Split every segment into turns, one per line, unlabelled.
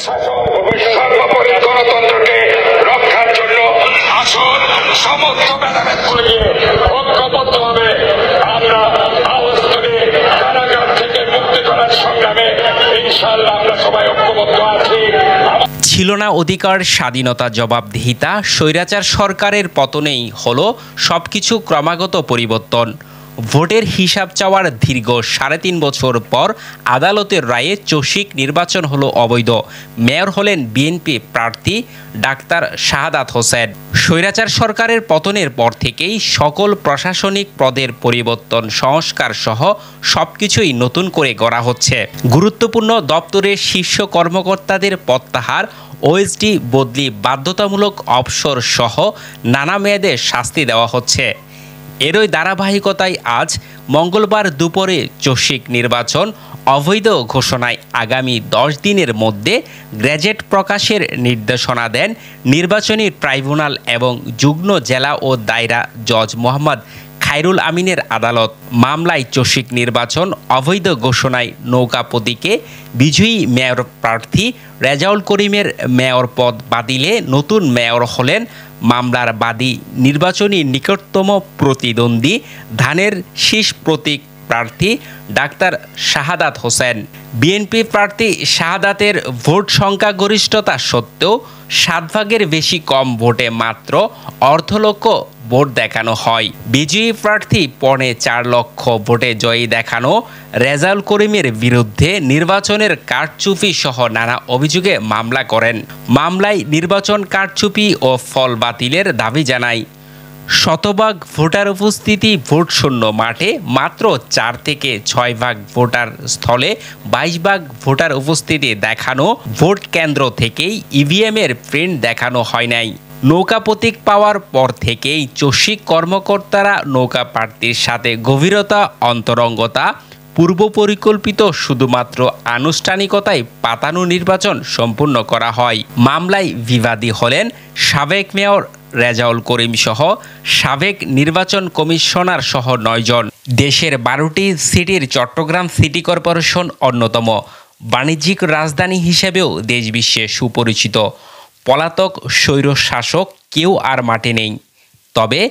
সর্বোপরি গণতন্ত্রকে রক্ষার জন্য আসল সমস্ত ভেদাভেদ ভুলিয়ে ঐক্যবদ্ধভাবে আমরা আওয়াজ তুলে কারাগার থেকে মুক্তি করার সংগ্রামে ইনশাআল্লাহ আমরা সবাই ঐক্যবদ্ধ আছি।
ছিল না অধিকার, স্বাধীনতা, জবাবদিহিতা, স্বৈরাচার সরকারের পতনেই হলো সবকিছু ক্রমাগত পরিবর্তন। ভোটের হিসাব চাওয়ার দীর্ঘ 3.5 বছর পর আদালতের রায়ে চসিক নির্বাচন হলো অবৈধ। মেয়র হলেন বিএনপি প্রার্থী ডাক্তার শাহাদাত হোসেন। স্বৈরাচার সরকারের পতনের পর থেকেই সকল প্রশাসনিক পদের পরিবর্তন, সংস্কার সহ সবকিছুই নতুন করে গড়া হচ্ছে। গুরুত্বপূর্ণ দপ্তরের শীর্ষ কর্মকর্তাদের প্রত্যাহার, ওএসডি বদলি, বাধ্যতামূলক অবসর সহ নানা মেয়াদে শাস্তি দেওয়া হচ্ছে। এরই ধারাবাহিকতায় আজ মঙ্গলবার দুপুরে চসিক নির্বাচন অবৈধ ঘোষণায় আগামী 10 দিনের মধ্যে গ্যাজেট প্রকাশের নির্দেশনা দেন নির্বাচনী ট্রাইব্যুনাল এবং যুগ্ম জেলা ও দায়রা জজ মোহাম্মদ খায়রুল আমিনের আদালত। মামলায় চসিক নির্বাচন অবৈধ ঘোষণায় নৌকা প্রতীকে বিজয়ী মেয়র প্রার্থী রেজাউল করিমের মেয়র পদ বাতিলে নতুন মেয়র হলেন মামলার বাদী নির্বাচনী নিকটতম প্রতিদ্বন্দ্বী ধানের শীষ প্রতীক প্রার্থী ডাক্তার শাহাদাত হোসেন। বিএনপি প্রার্থী শাহাদাতের ভোট সংখ্যাগরিষ্ঠতা সত্ত্বেও 7 ভাগের বেশি কম ভোটে মাত্র 1.5 লক্ষ ভোট দেখানো হয়। বিজয়ী প্রার্থী 4.25 লক্ষ ভোটে জয়ী দেখানো রেজাউল করিমের বিরুদ্ধে নির্বাচনের কারচুপি সহ নানা অভিযোগে মামলা করেন। মামলায় নির্বাচন কারচুপি ও ফল বাতিলের দাবি জানায়। শতভাগ ভোটার উপস্থিতি, ভোট শূন্য মাঠে মাত্র 4 থেকে 6 ভাগ ভোটার স্থলে 22 ভাগ ভোটার উপস্থিতি দেখানো, ভোট কেন্দ্র থেকেই ইভিএমের প্রিন্ট দেখানো হয় নাই। নৌকা প্রতীক পাওয়ার পর থেকেই চসিক কর্মকর্তারা নৌকা প্রার্থীর সাথে গভীরতা, অন্তরঙ্গতা, পূর্ব পরিকল্পিত শুধুমাত্র আনুষ্ঠানিকতায় পাতানো নির্বাচন সম্পূর্ণ করা হয়। মামলায় বিবাদী হলেন সাবেক মেয়র রেজাউল করিম সহ সাবেক নির্বাচন কমিশনার সহ 9 জন। দেশের 12টি সিটির চট্টগ্রাম সিটি কর্পোরেশন অন্যতম। বাণিজ্যিক রাজধানী হিসেবেও দেশ বিশ্বে সুপরিচিত। পলাতক স্বৈরশাসক কেউ আর মাঠে নেই। তবে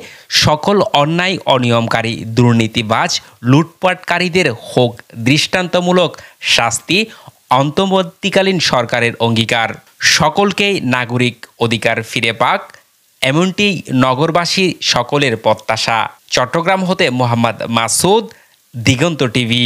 সকল অন্যায়, অনিয়মকারী, দুর্নীতিবাজ, লুটপাটকারীদের হোক দৃষ্টান্তমূলক শাস্তি অন্তর্বর্তীকালীন সরকারের অঙ্গীকার। সকলকেই নাগরিক অধিকার ফিরে পাক, এমনটি নগরবাসী সকলের প্রত্যাশা। চট্টগ্রাম হতে মোহাম্মদ মাসুদ, দিগন্ত টিভি।